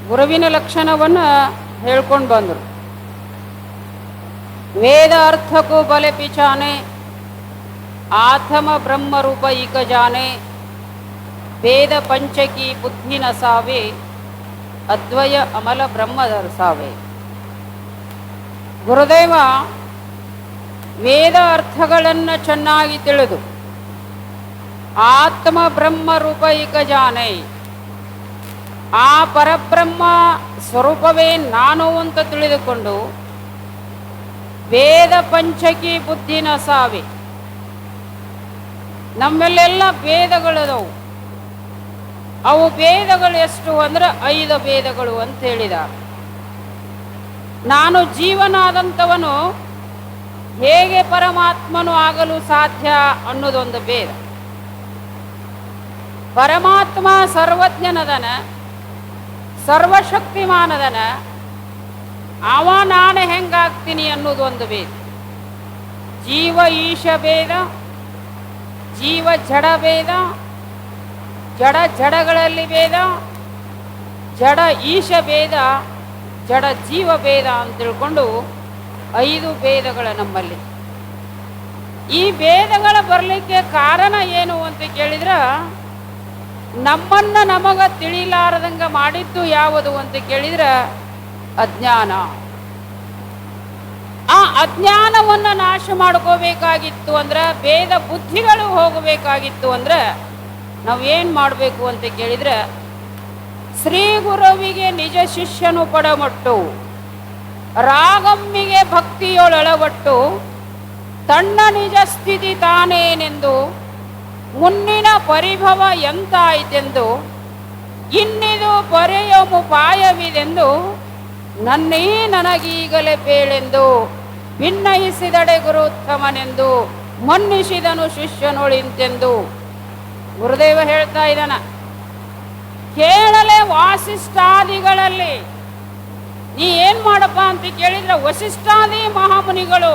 ಗುರುವಿನ ಲಕ್ಷಣವನ್ನು ಹೇಳ್ಕೊಂಡು ಬಂದರು. ವೇದ ಅರ್ಥಕ್ಕೂ ಬಲೆ ಪಿಚಾನೆ, ಆಥಮ ಬ್ರಹ್ಮರೂಪ ಈಕ ಜಾನೆ, ವೇದ ಪಂಚಕಿ ಬುದ್ಧಿ ನಸಾವೆ, ಅದ್ವಯ ಅಮಲ ಬ್ರಹ್ಮ ದರ್ಸಾವೆ. ಗುರುದೇವ ವೇದ ಅರ್ಥಗಳನ್ನು ಚೆನ್ನಾಗಿ ತಿಳಿದು ಆತ್ಮ ಬ್ರಹ್ಮ ರೂಪ ಈಕ ಜಾನೆ, ಆ ಪರಬ್ರಹ್ಮ ಸ್ವರೂಪವೇ ನಾನು ಅಂತ ತಿಳಿದುಕೊಂಡು ವೇದ ಪಂಚಕಿ ಬುದ್ಧಿ ನಸಾವೆ. ನಮ್ಮಲ್ಲೆಲ್ಲ ವೇದಗಳದವು. ಅವು ವೇದಗಳು ಎಷ್ಟು ಅಂದ್ರೆ 5 ವೇದಗಳು ಅಂತ ಹೇಳಿದ. ನಾನು ಜೀವನಾದಂಥವನು ಹೇಗೆ ಪರಮಾತ್ಮನು ಆಗಲು ಸಾಧ್ಯ ಅನ್ನೋದೊಂದು ವೇದ. ಪರಮಾತ್ಮ ಸರ್ವಜ್ಞನದನ, ಸರ್ವಶಕ್ತಿಮಾನದನ, ಅವ ನಾನು ಹೆಂಗಾಗ್ತೀನಿ ಅನ್ನೋದೊಂದು ವೇದ. ಜೀವ ಈಶ ವೇದ, ಜೀವ ಜಡ ವೇದ, ಜಡ ಜಡಗಳಲ್ಲಿ ವೇದ, ಜಡ ಈಶ ವೇದ, ಜಡ ಜೀವ ವೇದ ಅಂತ ತಿಳ್ಕೊಂಡು 5 ವೇದಗಳ ನಮ್ಮಲ್ಲಿ. ಈ ವೇದಗಳ ಬರಲಿಕ್ಕೆ ಕಾರಣ ಏನು ಅಂತ ಕೇಳಿದ್ರೆ, ನಮ್ಮನ್ನು ನಮಗ ತಿಳಿಲಾರದಂಗ ಮಾಡಿದ್ದು ಯಾವುದು ಅಂತ ಕೇಳಿದ್ರೆ ಅಜ್ಞಾನ. ಆ ಅಜ್ಞಾನವನ್ನು ನಾಶ ಮಾಡ್ಕೋಬೇಕಾಗಿತ್ತು ಅಂದ್ರೆ, ವೇದ ಬುದ್ಧಿಗಳು ಹೋಗಬೇಕಾಗಿತ್ತು ಅಂದ್ರೆ ನಾವೇನು ಮಾಡಬೇಕು ಅಂತ ಕೇಳಿದ್ರೆ, ಶ್ರೀ ಗುರುವಿಗೆ ನಿಜ ಶಿಷ್ಯನು ಪಡಮಟ್ಟು, ರಾಗಮ್ಮಿಗೆ ಭಕ್ತಿಯೊಳಳವಟ್ಟು, ತನ್ನ ನಿಜ ಸ್ಥಿತಿ ತಾನೇನೆಂದು, ಮುನ್ನಿನ ಪರಿಭವ ಎಂತಾಯಿತೆಂದು, ಇನ್ನಿದು ಪರೆಯುಪಾಯವಿದೆಂದು, ನನ್ನೀ ನನಗೀಗಲೇ ಬೇಳೆಂದು, ಭಿನ್ನಯಿಸಿದಡೆ ಗುರುತ್ತಮನೆಂದು, ಮನ್ನಿಸಿದನು ಶಿಷ್ಯನೊಳಿಂತೆಂದು. ಗುರುದೇವ ಹೇಳ್ತಾ ಇದ್ದಾನ. ಕೇಳಲೆ ವಾಸಿಷ್ಠಾದಿಗಳಲ್ಲಿ ನೀ ಏನು ಮಾಡಪ್ಪ ಅಂತ ಕೇಳಿದ್ರೆ, ವಸಿಷ್ಠಾದಿ ಮಹಾಮುನಿಗಳು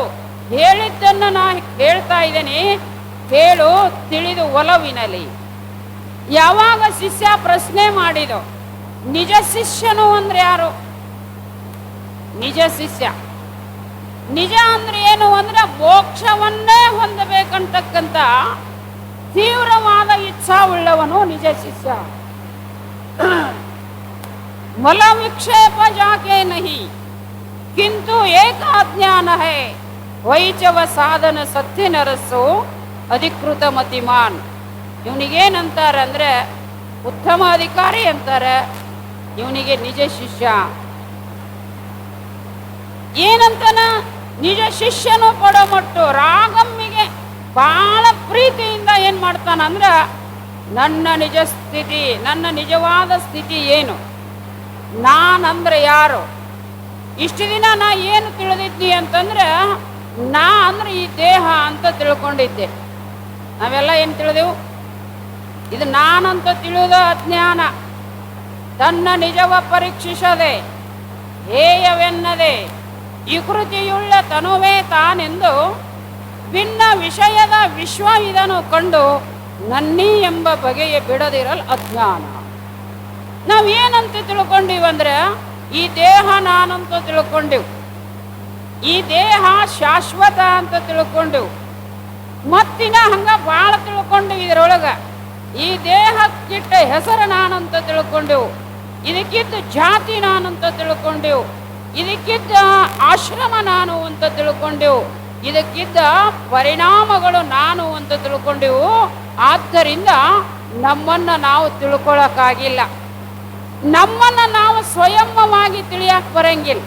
ಹೇಳಿದ್ದನ್ನು ನಾ ಹೇಳ್ತಾ ಇದ್ದೇನೆ, ಕೇಳು ತಿಳಿದು ಒಲವಿನಲಿ. ಯಾವಾಗ ಶಿಷ್ಯ ಪ್ರಶ್ನೆ ಮಾಡಿದೋ, ನಿಜ ಶಿಷ್ಯನು ಅಂದ್ರೆ ಯಾರು? ನಿಜ ಶಿಷ್ಯ, ನಿಜ ಅಂದ್ರೆ ಏನು ಅಂದ್ರೆ ಮೋಕ್ಷವನ್ನೇ ಹೊಂದಬೇಕಂತಕ್ಕಂಥ ತೀವ್ರವಾದ ಇಚ್ಛಾ ಉಳ್ಳವನು ನಿಜ ಶಿಷ್ಯ. ಮಲ ವಿಕ್ಷೇಪ ಜಾಕೆ ನಹಿ ಕಿಂತು ಏಕ ಅಜ್ಞಾನ ಹೈ, ವೈಚವ ಸಾಧನ ಸತ್ಯ ನರಸ್ಸು ಅಧಿಕೃತ ಮತಿಮಾನ್. ಇವನಿಗೇನಂತಾರೆ ಅಂದ್ರೆ ಉತ್ತಮ ಅಧಿಕಾರಿ ಅಂತಾರೆ, ಇವನಿಗೆ ನಿಜ ಶಿಷ್ಯ. ಏನಂತನ? ನಿಜ ಶಿಷ್ಯನು ಪಡಮಟ್ಟು ರಾಗಮ್ಮಿಗೆ ಬಹಳ ಪ್ರೀತಿಯಿಂದ ಏನು ಮಾಡ್ತಾನಂದ್ರೆ, ನನ್ನ ನಿಜ ಸ್ಥಿತಿ, ನನ್ನ ನಿಜವಾದ ಸ್ಥಿತಿ ಏನು, ನಾನಂದ್ರೆ ಯಾರು, ಇಷ್ಟು ದಿನ ನಾ ಏನು ತಿಳಿದಿದ್ನಿ ಅಂತಂದ್ರೆ, ನಾ ಅಂದ್ರೆ ಈ ದೇಹ ಅಂತ ತಿಳ್ಕೊಂಡಿದ್ದೆ. ನಾವೆಲ್ಲ ಏನು ತಿಳಿದೆವು? ಇದು ನಾನಂತ ತಿಳಿದ ಅಜ್ಞಾನ. ತನ್ನ ನಿಜವ ಪರೀಕ್ಷಿಸದೆ ಹೇಯವೆನ್ನದೆ ವಿಕೃತಿಯುಳ್ಳ ತನುವೇ ತಾನೆಂದು ಭಿನ್ನ ವಿಷಯದ ವಿಶ್ವ ಇದನ್ನು ಕಂಡು ನನ್ನೀ ಎಂಬ ಬಗೆಯ ಬಿಡದಿರಲ್ ಅಜ್ಞಾನ. ನಾವೇನಂತ ತಿಳ್ಕೊಂಡಿವಂದ್ರೆ, ಈ ದೇಹ ನಾನಂತ ತಿಳ್ಕೊಂಡೆವು, ಈ ದೇಹ ಶಾಶ್ವತ ಅಂತ ತಿಳ್ಕೊಂಡೆವು, ಮತ್ತಿನ ಹಂಗ ಭಾಳ ತಿಳ್ಕೊಂಡೆವು. ಇದರೊಳಗೆ ಈ ದೇಹಕ್ಕಿಟ್ಟ ಹೆಸರು ನಾನಂತ ತಿಳ್ಕೊಂಡೆವು, ಇದಕ್ಕಿದ್ದ ಜಾತಿ ನಾನಂತ ತಿಳ್ಕೊಂಡೆವು, ಇದಕ್ಕಿದ್ದ ಆಶ್ರಮ ನಾನು ಅಂತ ತಿಳ್ಕೊಂಡೆವು, ಇದಕ್ಕಿದ್ದ ಪರಿಣಾಮಗಳು ನಾನು ಅಂತ ತಿಳ್ಕೊಂಡೆವು. ಆದ್ದರಿಂದ ನಮ್ಮನ್ನು ನಾವು ತಿಳ್ಕೊಳ್ಳೋಕ್ಕಾಗಿಲ್ಲ, ನಮ್ಮನ್ನು ನಾವು ಸ್ವಯಂವಾಗಿ ತಿಳಿಯಕ್ಕೆ ಬರಂಗಿಲ್ಲ.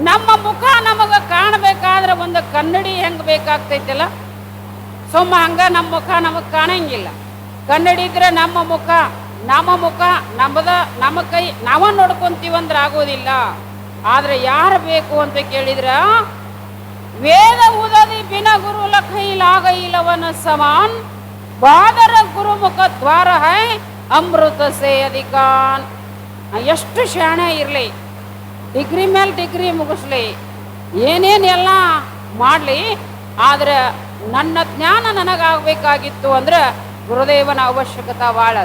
ನಮ್ಮ ಮುಖ ನಮಗೆ ಕಾಣಬೇಕಾದ್ರೆ ಒಂದು ಕನ್ನಡಿ ಹೆಂಗೆ ಬೇಕಾಗ್ತೈತಿಲ್ಲ, ಸುಮ್ಮ ಹಂಗ ನಮ್ಮ ಮುಖ ನಮಗೆ ಕಾಣಂಗಿಲ್ಲ. ಕನ್ನಡಿ ಇದ್ರೆ ನಮ್ಮ ಮುಖ ನಮ್ಮ ಕೈ ನಾವ ನೋಡ್ಕೊಂತೀವಂದ್ರೆ ಆಗೋದಿಲ್ಲ. ಆದ್ರೆ ಯಾರು ಬೇಕು ಅಂತ ಕೇಳಿದ್ರ, ವೇದ ಉದದಿ ಬಿನ ಗುರು ಲಖೈಲಾಗೈಲವನ ಸಮಾನ್, ಬಾದರ ಗುರುಮುಖ ದ್ವಾರ ಹೈ ಅಮೃತ ಸೇ ಅಧಿಕಾನ್. ಎಷ್ಟು ಶಾಣೆ ಇರಲಿ, ಡಿಗ್ರಿ ಮೇಲೆ ಡಿಗ್ರಿ ಮುಗಿಸ್ಲಿ, ಏನೇನೆಲ್ಲ ಮಾಡಲಿ, ಆದ್ರೆ ನನ್ನ ಜ್ಞಾನ ನನಗಾಗಬೇಕಾಗಿತ್ತು ಅಂದ್ರೆ ಗುರುದೇವನ ಅವಶ್ಯಕತೆ ಭಾಳ.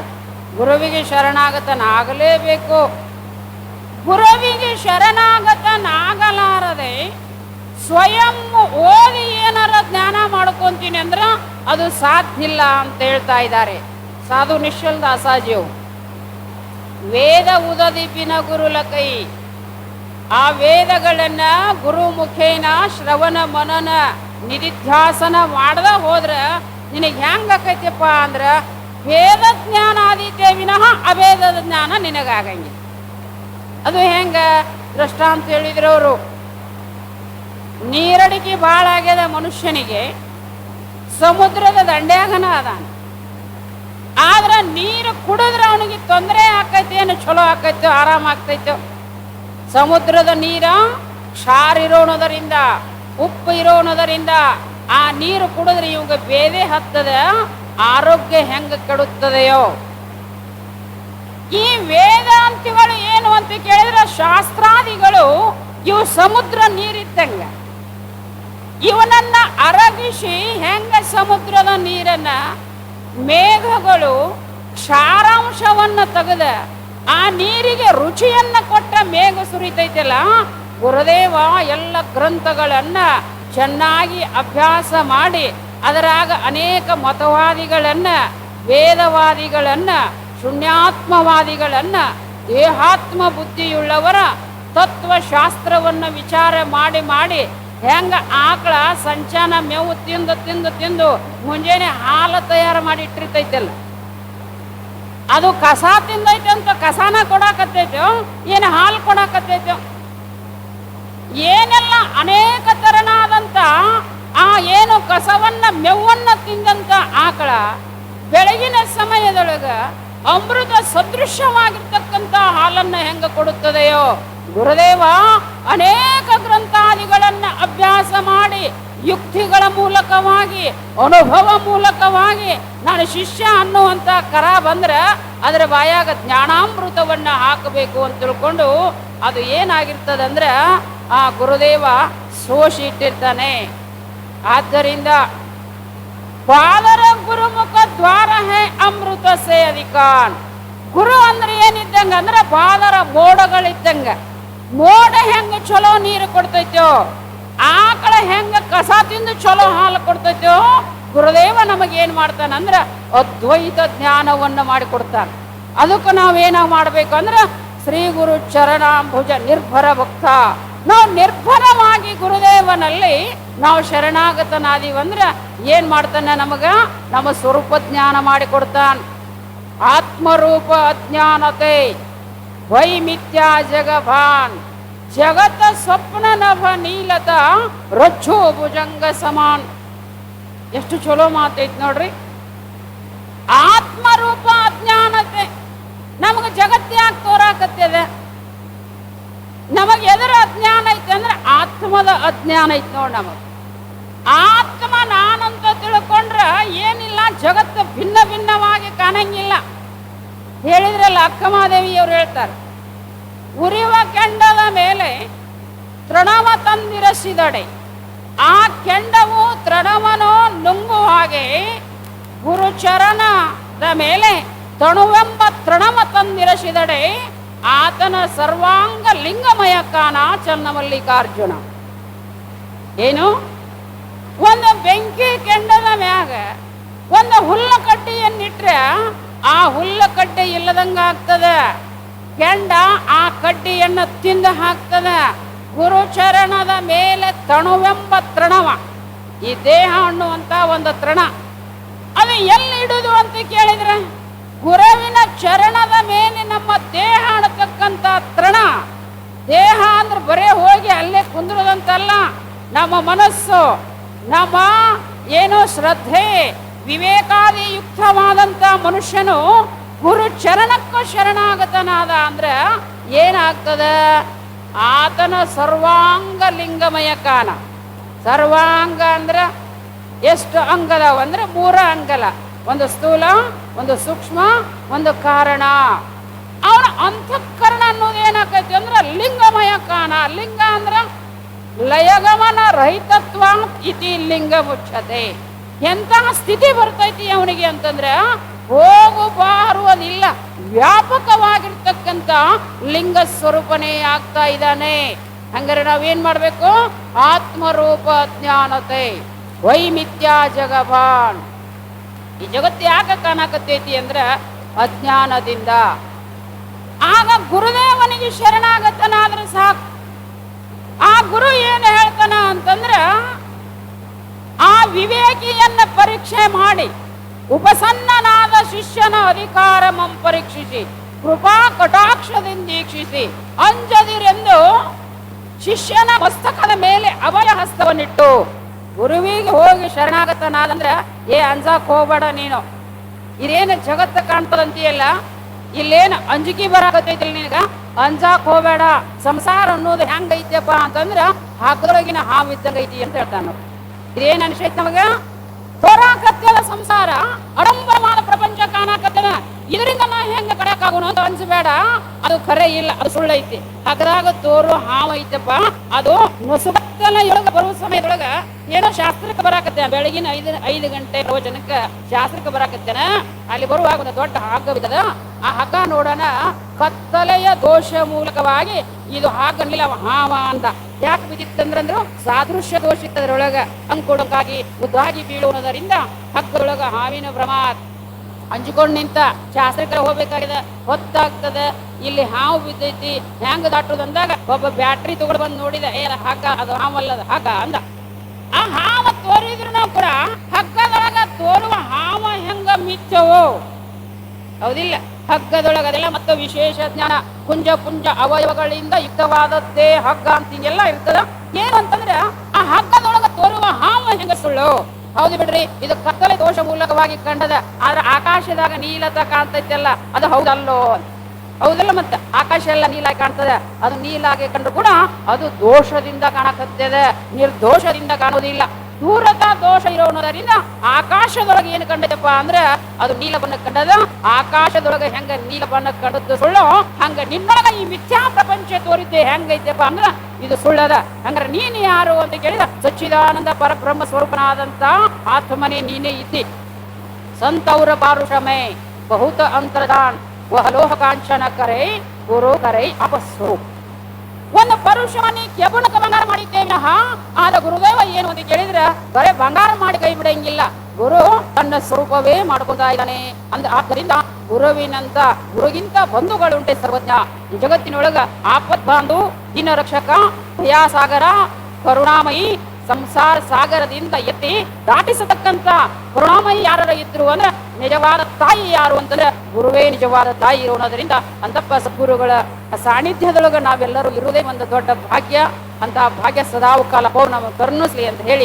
ಗುರುವಿಗೆ ಶರಣಾಗತನಾಗಲೇಬೇಕು. ಗುರುವಿಗೆ ಶರಣಾಗತನಾಗಲಾರದೆ ಸ್ವಯಂ ಓದಿ ಏನಾರ ಜ್ಞಾನ ಮಾಡ್ಕೊಂತೀನಿ ಅಂದ್ರೆ ಅದು ಸಾಧ್ಯ ಇಲ್ಲ ಅಂತ ಹೇಳ್ತಾ ಇದ್ದಾರೆ ಸಾಧು ನಿಶ್ಚಲ್ ದಾಸಾಜಿಯವರು. ವೇದ ಉದದಿಪಿನ ಗುರುಲಕೈ, ಆ ವೇದಗಳನ್ನ ಗುರು ಮುಖೇನ ಶ್ರವಣ ಮನನ ನಿಧಿಧ್ಯಾಸನ ಮಾಡದ ಹೋದ್ರೆ ನಿನಗೆ ಹೆಂಗಾಕೈತಿಪ್ಪ ಅಂದ್ರೆ ವೇದ ಜ್ಞಾನ ಆದೀತೆ ವಿನಃ ಅವೇದದ ಜ್ಞಾನ ನಿನಗಾಗಂಗಿಲ್ಲ. ಅದು ಹೆಂಗ ದೃಷ್ಟಾಂತ ಹೇಳಿದ್ರು ಅವರು. ನೀರಡಿಕೆ ಭಾಳ ಆಗ್ಯದ ಮನುಷ್ಯನಿಗೆ, ಸಮುದ್ರದ ದಂಡ್ಯಾಗನ ಅದಾನ. ಆದ್ರೆ ನೀರು ಕುಡಿದ್ರೆ ಅವನಿಗೆ ತೊಂದರೆ ಆಕೈತಿ, ಏನು ಚಲೋ ಆಕೈತೋ ಆರಾಮ ಆಗ್ತೈತೋ? ಸಮುದ್ರದ ನೀರ ಕ್ಷಾರ ಇರೋಣದರಿಂದ, ಉಪ್ಪು ಇರೋಣದರಿಂದ ಆ ನೀರು ಕುಡಿದ್ರೆ ಇವಾಗ ಬೇರೆ ಹತ್ತದ, ಆರೋಗ್ಯ ಹೆಂಗ ಕೆಡುತ್ತದೆಯೋ? ಈ ವೇದಾಂತಿಗಳು ಏನು ಅಂತ ಕೇಳಿದ್ರೆ ಶಾಸ್ತ್ರಾದಿಗಳು ಇವು ಸಮುದ್ರ ನೀರಿದ್ದಂಗ. ಇವನನ್ನ ಅರಗಿಸಿ ಹೆಂಗ ಸಮುದ್ರದ ನೀರನ್ನ ಮೇಘಗಳು ಕ್ಷಾರಾಂಶವನ್ನ ತೆಗೆದ ಆ ನೀರಿಗೆ ರುಚಿಯನ್ನ ಕೊಟ್ಟ ಮೇಘ ಸುರಿತೈತಲ್ಲ, ಗುರುದೇವ ಎಲ್ಲ ಗ್ರಂಥಗಳನ್ನ ಚೆನ್ನಾಗಿ ಅಭ್ಯಾಸ ಮಾಡಿ ಅದರಾಗ ಅನೇಕ ಮತವಾದಿಗಳನ್ನ, ವೇದವಾದಿಗಳನ್ನ, ಶೂನ್ಯಾತ್ಮವಾದಿಗಳನ್ನ, ದೇಹಾತ್ಮ ಬುದ್ಧಿಯುಳ್ಳವರ ತತ್ವಶಾಸ್ತ್ರವನ್ನು ವಿಚಾರ ಮಾಡಿ ಮಾಡಿ ಹೆಂಗ ಆಕಳ ಸಂಚಾನ ಮೇವು ತಿಂದು ತಿಂದು ತಿಂದು ಮುಂಜಾನೆ ಹಾಲು ತಯಾರು ಮಾಡಿ ಇಟ್ಟಿರ್ತೈತಲ್ಲ, ಅದು ಕಸ ತಿಂದೈತೆ ಅಂತ ಕಸಾನ ಕೊಡಾಕತ್ತೈತೋ ಏನು ಹಾಲು ಕೊಡಾಕತ್ತೈತೋ? ಏನೆಲ್ಲ ಅನೇಕ ತರನಾದಂತ ಆ ಏನು ಕಸವನ್ನ ಮೇವನ್ನ ತಿಂದಂತ ಆಕಳ ಬೆಳಗಿನ ಸಮಯದೊಳಗ ಅಮೃತ ಸದೃಶ್ಯವಾಗಿರ್ತಕ್ಕಂಥ ಹಾಲನ್ನ ಹೆಂಗ ಕೊಡುತ್ತದೆಯೋ? ಗುರುದೇವ ಅನೇಕ ಗ್ರಂಥಾದಿಗಳನ್ನ ಅಭ್ಯಾಸ ಮಾಡಿ ಯುಕ್ತಿಗಳ ಮೂಲಕವಾಗಿ, ಅನುಭವ ಮೂಲಕವಾಗಿ ನಾನು ಶಿಷ್ಯ ಅನ್ನುವಂಥ ಕರ ಬಂದ್ರೆ ಅದರ ಬಾಯಾಗ ಜ್ಞಾನಾಮೃತವನ್ನ ಹಾಕಬೇಕು ಅಂತ ತಿಳ್ಕೊಂಡು ಅದು ಏನಾಗಿರ್ತದಂದ್ರೆ ಆ ಗುರುದೇವ ಸೋಸಿ ಇಟ್ಟಿರ್ತಾನೆ. ಆದ್ದರಿಂದ ಪಾದರ ಗುರುಮುಖ ದ್ವಾರ ಹೇ ಅಮೃತ ಸೇ ಅಧಿಕಾನ್. ಗುರು ಅಂದ್ರೆ ಏನಿದ್ದಂಗ ಅಂದ್ರೆ ಪಾದರ ಮೋಡಗಳಿದ್ದಂಗ. ಮೋಡ ಹೆಂಗ ಚಲೋ ನೀರು ಕೊಡ್ತೈತೋ, ಆಕಳ ಹೆಂಗ ಕಸ ತಿಂದು ಚಲೋ ಹಾಲು ಕೊಡ್ತೈತೋ, ಗುರುದೇವ ನಮಗೇನ್ ಮಾಡ್ತಾನಂದ್ರ ಅದ್ವೈತ ಜ್ಞಾನವನ್ನ ಮಾಡಿಕೊಡ್ತಾನೆ. ಅದಕ್ಕೆ ನಾವೇನ ಮಾಡ್ಬೇಕು ಅಂದ್ರೆ ಶ್ರೀ ಗುರು ಚರಣಾಂಬುಜ ನಿರ್ಭರ ಭಕ್ತ. ನಾವು ನಿರ್ಭರವಾಗಿ ಗುರುದೇವನಲ್ಲಿ ನಾವು ಶರಣಾಗತನಾದೀವಂದ್ರೆ ಏನ್ ಮಾಡ್ತಾನೆ? ನಮಗ ನಮ್ಮ ಸ್ವರೂಪ ಜ್ಞಾನ ಮಾಡಿಕೊಡ್ತಾನೆ. ಆತ್ಮರೂಪ ಅಜ್ಞಾನತೆ ವೈಮಿಥ್ಯಾ ಜಗಭಾನ್ ಜಗತ ಸ್ವಪ್ನ ನಭ ನೀಲತ ರಜ್ಜು ಭುಜಂಗ ಸಮಾನ್. ಎಷ್ಟು ಚಲೋ ಮಾತೈತ್ ನೋಡ್ರಿ. ಆತ್ಮರೂಪ ಅಜ್ಞಾನತೆ ನಮಗ ಜಗತ್ಯಾಗ ತೋರಾಕತ್ತದ. ನಮಗ್ ಎದರ ಅಜ್ಞಾನ ಐತೆ ಅಂದ್ರೆ ಆತ್ಮದ ಅಜ್ಞಾನ ಐತೆ ನೋಡಿ. ನಮಗ್ ಆತ್ಮ ನಾನಂತ ತಿಳ್ಕೊಂಡ್ರ ಏನಿಲ್ಲ, ಜಗತ್ತು ಭಿನ್ನ ಭಿನ್ನವಾಗಿ ಕಾಣಂಗಿಲ್ಲ. ಹೇಳಿದ್ರಲ್ಲ ಅಕ್ಕಮಹಾದೇವಿಯವ್ರು ಹೇಳ್ತಾರೆ, ಉರಿಯುವ ಕೆಂಡದ ಮೇಲೆ ತೃಣವ ತಂದಿರಸಿದಡೆ, ಆ ಕೆಂಡವು ತೃಣವನು ನುಂಗುವ ಹಾಗೆ ಗುರುಚರಣದ ಮೇಲೆ ತಣುವೆಂಬ ತೃಣವ ತಂದಿರಸಿದಡೆ ಆತನ ಸರ್ವಾಂಗ ಲಿಂಗಮಯ ಕಾಣ ಚನ್ನಮಲ್ಲಿಕಾರ್ಜುನ. ಏನು? ಒಂದು ಬೆಂಕಿ ಕೆಂಡದ ಮ್ಯಾಗ ಒಂದು ಹುಲ್ಲ ಕಡ್ಡಿಯನ್ನಿಟ್ರೆ ಆ ಹುಲ್ಲ ಕಡ್ಡಿ ಇಲ್ಲದಂಗ ಆಗ್ತದ. ಕೆಂಡ ಆ ಕಡ್ಡಿಯನ್ನ ತಿಂದು ಹಾಕ್ತದ. ಗುರುಚರಣದ ಮೇಲೆ ತಣುವೆಂಬ ತೃಣವ, ಈ ದೇಹ ಅನ್ನುವಂತ ಒಂದು ತೃಣ, ಅದು ಎಲ್ಲಿ ಇಡುದು ಅಂತ ಕೇಳಿದ್ರೆ ಗುರುವಿನ ಚರಣದ ಮೇಲೆ ನಮ್ಮ ದೇಹ ಅನ್ನತಕ್ಕಂಥ ತೃಣ. ದೇಹ ಅಂದ್ರೆ ಬರೇ ಹೋಗಿ ಅಲ್ಲೇ ಕುಂದ್ರದಂತಲ್ಲ, ನಮ್ಮ ಮನಸ್ಸು, ನಮ್ಮ ಏನೋ ಶ್ರದ್ಧೆ, ವಿವೇಕಾದಿ ಯುಕ್ತವಾದಂಥ ಮನುಷ್ಯನು ಗುರು ಚರಣಕ್ಕೂ ಶರಣಾಗತನಾದ ಅಂದ್ರೆ ಏನಾಗ್ತದ? ಆತನ ಸರ್ವಾಂಗ ಲಿಂಗಮಯ ಕಾಣ. ಸರ್ವಾಂಗ ಅಂದ್ರೆ ಎಷ್ಟು ಅಂಗದವ ಅಂದ್ರೆ 3 ಅಂಗಲ, ಒಂದು ಸ್ಥೂಲ, ಒಂದು ಸೂಕ್ಷ್ಮ, ಒಂದು ಕಾರಣ. ಅವನ ಅಂತಃಕರಣ ಅನ್ನೋದು ಏನಾಕೈತಿ ಅಂದ್ರೆ ಲಿಂಗಮಯ ಕಾಣ. ಲಿಂಗ ಅಂದ್ರ ಲಯಗಮನ ರಹಿತತ್ವ ಇತಿ ಲಿಂಗ ಮುಚ್ಚತೆ. ಎಂತಹ ಸ್ಥಿತಿ ಬರ್ತೈತಿ ಅವನಿಗೆ ಅಂತಂದ್ರೆ ಹೋಗಬಾರುವುದಿಲ್ಲ, ವ್ಯಾಪಕವಾಗಿರ್ತಕ್ಕಂಥ ಲಿಂಗ ಸ್ವರೂಪನೇ ಆಗ್ತಾ ಇದ್ದಾನೆ. ಹಂಗಾರೆ ನಾವೇನ್ ಮಾಡ್ಬೇಕು? ಆತ್ಮರೂಪ ಜ್ಞಾನತೆ ವೈಮಿತ್ಯ ಜಗಭಾನ್. ಈ ಜಗತ್ತು ಯಾಕೆ ಕಾಣಕತ್ತೈತಿ ಅಂದ್ರ ಅಜ್ಞಾನದಿಂದ. ಆಗ ಗುರುದೇವನಿಗೆ ಶರಣಾಗತನಾದ್ರೆ ಸಾಕು. ಆ ಗುರು ಏನು ಹೇಳ್ತಾನ ಅಂತಂದ್ರ, ಆ ವಿವೇಕಿಯನ್ನ ಪರೀಕ್ಷೆ ಮಾಡಿ ಉಪಸನ್ನನಾದ ಶಿಷ್ಯನ ಅಧಿಕಾರಮಂ ಪರೀಕ್ಷಿಸಿ ಕೃಪಾ ಕಟಾಕ್ಷದಿಂದ ದೀಕ್ಷಿಸಿ ಅಂಜದಿರೆಂದು ಶಿಷ್ಯನ ಮಸ್ತಕದ ಮೇಲೆ ಅಭಯ ಹಸ್ತವನ್ನಿಟ್ಟು ಗುರುವಿಗೆ ಹೋಗಿ ಶರಣಾಗತನಾದಂದ್ರ, ಏ ಅಂಜಾಕ್ ಹೋಗ್ಬೇಡ ನೀನು, ಇದೇನು ಜಗತ್ತ ಕಾಣ್ತದಂತೀಯಲ್ಲ, ಇಲ್ಲೇನು ಅಂಜಿಕೆ ಬರಾಕತ್ತೈತಿ ನಿನಗ, ಅಂಜಾಕ್ ಹೋಗ್ಬೇಡ, ಸಂಸಾರ ಅನ್ನೋದು ಹೆಂಗೈತಪ್ಪ ಅಂತಂದ್ರ ಹಾಕದೊಳಗಿನ ಹಾವಿದ್ದಂಗೈತಿ ಅಂತ ಹೇಳ್ತಾನ. ಇದೇನ್ ಅನ್ಸೈತಿ ನಮಗ? ತೋರಾಕತ್ತಲ್ಲ ಸಂಸಾರ, ಅಡಂಬರವಾದ ಪ್ರಪಂಚ ಕಾಣಕತ್ತದ, ಇದರಿಂದ ನಾ ಹೆಂಗ ಕಡಕಾಗೋಣ ಅಂತ ಅನ್ಸಬೇಡ. ಅದು ಖರೆ ಇಲ್ಲ, ಅದು ಸುಳ್ಳೈತಿ. ಹಾಕದಾಗ ತೋರು ಹಾವ ಐತಪ್ಪ, ಅದು ನೊಸುಬತ್ತಲ ಒಳಗ ಬರುವ ಸಮಯದೊಳಗ ಏನೋ ಶಾಸ್ತ್ರಕ್ಕೆ ಬರಾಕತ್ತೇನ, ಬೆಳಗಿನ 5 ಗಂಟೆ ಪ್ರವಚನಕ್ಕೆ ಶಾಸ್ತ್ರಕ್ಕೆ ಬರಾಕತ್ತೇನ. ಅಲ್ಲಿ ಬರುವಾಗ ಒಂದು ದೊಡ್ಡ ಹಗ್ಗ ಬಿದ್ದದ. ಆ ಹಗ್ಗ ನೋಡೋಣ, ಕತ್ತಲೆಯ ದೋಷ ಮೂಲಕವಾಗಿ ಇದು ಹಾಗನಿಲ್ಲ ಹಾವ ಅಂತ. ಯಾಕೆ ಬಿದ್ದಿತ್ತಂದ್ರಂದ್ರು ಸಾದೃಶ್ಯ ದೋಷ ಇತ್ತದ್ರೊಳಗ, ಅಂಕುಡಕ್ಕಾಗಿ ಉದ್ದಾಗಿ ಬೀಳುವುದರಿಂದ ಹಗ್ಗದೊಳಗ ಹಾವಿನ ಭ್ರಮಾತ್ ಅಂಜಿಕೊಂಡು ನಿಂತ. ಶಾಸ್ತ್ರಕ್ಕೆ ಹೋಗ್ಬೇಕಾಗಿದೆ, ಹೊತ್ತಾಗ್ತದ, ಇಲ್ಲಿ ಹಾವು ಬಿದ್ದೈತಿ, ಹೆಂಗ ದಾಟುದಂದಾಗ ಒಬ್ಬ ಬ್ಯಾಟ್ರಿ ತಗೊಂಡು ಬಂದು ನೋಡಿದ, ಹಗ್ಗ ಅದು ಹಾವಲ್ಲದ ಹಗ್ಗ ಅಂದ. ಆ ಹಾವ ತೋರಿದ್ರು ಕೂಡ ಹಗ್ಗದೊಳಗ ತೋರುವ ಹಾವ ಹೆಂಗ ಮಿಚ್ಚವೋ ಹೌದಿಲ್ಲ. ಹಗ್ಗದೊಳಗ ಅದೆಲ್ಲ ಮತ್ತು ವಿಶೇಷ ಜ್ಞಾನ ಕುಂಜ ಪುಂಜ ಅವಯವಗಳಿಂದ ಯುಕ್ತವಾದದ್ದೇ ಹಗ್ಗ ಅಂತ ಹಿಂಗೆಲ್ಲ ಇರ್ತದ. ಏನು ಅಂತಂದ್ರೆ ಆ ಹಗ್ಗದೊಳಗ ತೋರುವ ಹಾವ ಹೆಂಗ ಸುಳ್ಳು. ಹೌದು ಬಿಡ್ರಿ, ಇದು ಕತ್ತಲೆ ದೋಷ ಮೂಲಕವಾಗಿ ಕಂಡದ. ಆದ್ರೆ ಆಕಾಶದಾಗ ನೀಲತ ಕಾಣ್ತೈತಲ್ಲ, ಅದು ಹೌದಲ್ಲೋ? ಹೌದಲ್ಲ. ಮತ್ತೆ ಆಕಾಶ ಎಲ್ಲ ನೀಲಾಗಿ ಕಾಣ್ತದ, ಅದು ನೀಲಾಗಿ ಕಂಡ್ರು ಕೂಡ ಅದು ದೋಷದಿಂದ ಕಾಣಕತ್ತದ, ನಿರ್ದೋಷದಿಂದ ಕಾಣುವುದಿಲ್ಲ. ದೂರತ ದೋಷ ಇರೋಣದರಿಂದ ಆಕಾಶದೊಳಗೆ ಏನು ಕಂಡದಪ್ಪ ಅಂದ್ರೆ ಅದು ನೀಲ ಬಣ್ಣ ಕಂಡದ. ಆಕಾಶದೊಳಗೆ ಹೆಂಗ ನೀಲ ಬಣ್ಣ ಕಂಡದ್ದು ಸುಳ್ಳು, ಹಂಗ ನಿನ್ನೊಳಗ ಈ ಮಿಥ್ಯಾ ಪ್ರಪಂಚ ತೋರಿದ್ದೆ ಹೆಂಗೈತಪ್ಪ ಅಂದ್ರ ಇದು ಸುಳ್ಳದ. ಹಂಗಾರೆ ನೀನು ಯಾರು ಅಂತ ಕೇಳಿದ, ಸಚ್ಚಿದಾನಂದ ಪರಬ್ರಹ್ಮ ಸ್ವರೂಪನಾದಂತ ಆತ್ಮನೇ ನೀನೇ ಇದ್ದಿ. ಸಂತೌರ ಪಾರುಷಮೇ ಬಹುತ ಅಂತರ್ದಾನ್ ವಹಲೋಹ ಕಾಂಚನ ಕರೈ ಗುರು ಕರೈ ಅಪಸ್ವರೂಪ. ಒಂದು ಪರುಷವನ್ನೇ ಕೆಬುಣಕ ಬಂಗಾರ ಮಾಡಿದ್ದೇವೆ. ಆದ ಗುರುದೇವ ಏನು ಅಂತ ಕೇಳಿದ್ರ ಬರೇ ಬಂಗಾರ ಮಾಡಿ ಕೈ ಬಿಡಂಗಿಲ್ಲ, ಗುರು ತನ್ನ ಸ್ವರೂಪವೇ ಮಾಡ್ಕೊತಾ ಇದ್ದಾನೆ ಅಂದ. ಆದ್ದರಿಂದ ಗುರುವಿನಂತ ಗುರುಗಿಂತ ಬಂಧುಗಳುಂಟೆ ಸರ್ವಜ್ಞ. ಈ ಜಗತ್ತಿನೊಳಗ ಆಪತ್ ಬಾಂಧು, ದಿನ ರಕ್ಷಕ, ದಯಾಸಾಗರ, ಕರುಣಾಮಯಿ, ಸಂಸಾರ ಸಾಗರದಿಂದ ಎತ್ತಿ ದಾಟಿಸತಕ್ಕಂತ ಕರುಣಾಮಯಿ ಯಾರ ಇದ್ರು ಅಂದ್ರೆ ನಿಜವಾದ ತಾಯಿ ಯಾರು ಅಂತಂದ್ರೆ ಗುರುವೇ ನಿಜವಾದ ತಾಯಿ ಇರೋಣದ್ರಿಂದ ಅಂತಪ್ಪ ಸದ್ಗುರುಗಳ ಸಾನ್ನಿಧ್ಯದೊಳಗ ನಾವೆಲ್ಲರೂ ಇರುವುದೇ ಒಂದು ದೊಡ್ಡ ಭಾಗ್ಯ. ಅಂತ ಭಾಗ್ಯ ಸದಾವು ಕಾಲ ನಮಗೆ ಕರುಣಿಸ್ಲಿ ಅಂತ ಹೇಳಿ